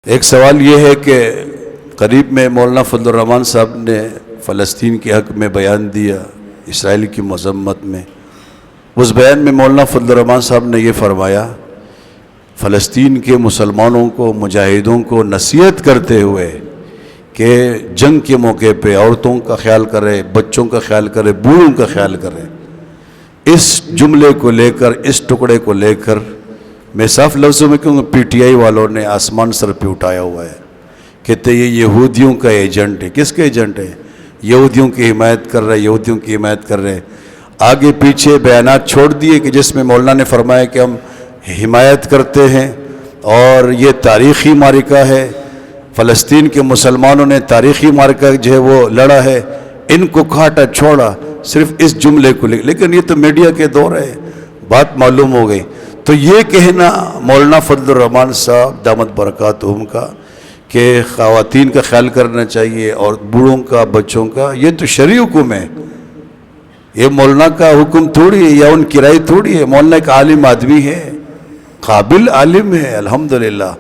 ایک سوال یہ ہے کہ قریب میں مولانا فضل الرحمان صاحب نے فلسطین کے حق میں بیان دیا اسرائیل کی مذمت میں۔ اس بیان میں مولانا فضل الرحمان صاحب نے یہ فرمایا، فلسطین کے مسلمانوں کو، مجاہدوں کو نصیحت کرتے ہوئے کہ جنگ کے موقع پہ عورتوں کا خیال کرے، بچوں کا خیال کرے، بوڑھوں کا خیال کرے۔ اس جملے کو لے کر، اس ٹکڑے کو لے کر میں صاف لفظوں میں کہوں گا، پی ٹی آئی والوں نے آسمان سر پہ اٹھایا ہوا ہے، کہتے یہ یہودیوں کا ایجنٹ ہے۔ کس کا ایجنٹ ہے؟ یہودیوں کی حمایت کر رہے، یہودیوں کی حمایت کر رہے۔ آگے پیچھے بیانات چھوڑ دیے کہ جس میں مولانا نے فرمایا کہ ہم حمایت کرتے ہیں اور یہ تاریخی معرکہ ہے، فلسطین کے مسلمانوں نے تاریخی معرکہ جو ہے وہ لڑا ہے، ان کو کاٹا چھوڑا صرف اس جملے کو لے۔ لیکن یہ تو میڈیا کے دور ہے، بات معلوم ہو گئی۔ تو یہ کہنا مولانا فضل الرحمان صاحب دامت برکاتہم کا کہ خواتین کا خیال کرنا چاہیے اور بوڑھوں کا، بچوں کا، یہ تو شرعی حکم ہے، یہ مولانا کا حکم تھوڑی ہے یا ان کی رائے تھوڑی ہے۔ مولانا ایک عالم آدمی ہے، قابل عالم ہے، الحمدللہ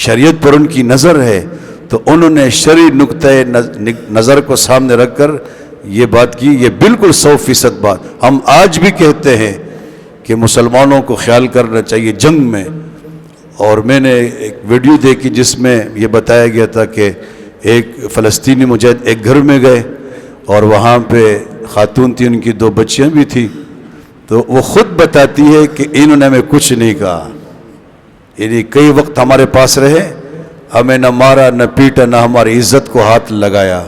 شریعت پر ان کی نظر ہے، تو انہوں نے شرعی نقطۂ نظر کو سامنے رکھ کر یہ بات کی۔ یہ بالکل 100% بات ہم آج بھی کہتے ہیں کہ مسلمانوں کو خیال کرنا چاہیے جنگ میں۔ اور میں نے ایک ویڈیو دیکھی جس میں یہ بتایا گیا تھا کہ ایک فلسطینی مجاہد ایک گھر میں گئے اور وہاں پہ خاتون تھی، ان کی 2 بچیاں بھی تھیں، تو وہ خود بتاتی ہے کہ انہوں نے ہمیں کچھ نہیں کہا، یعنی کئی وقت ہمارے پاس رہے، ہمیں نہ مارا، نہ پیٹا، نہ ہماری عزت کو ہاتھ لگایا۔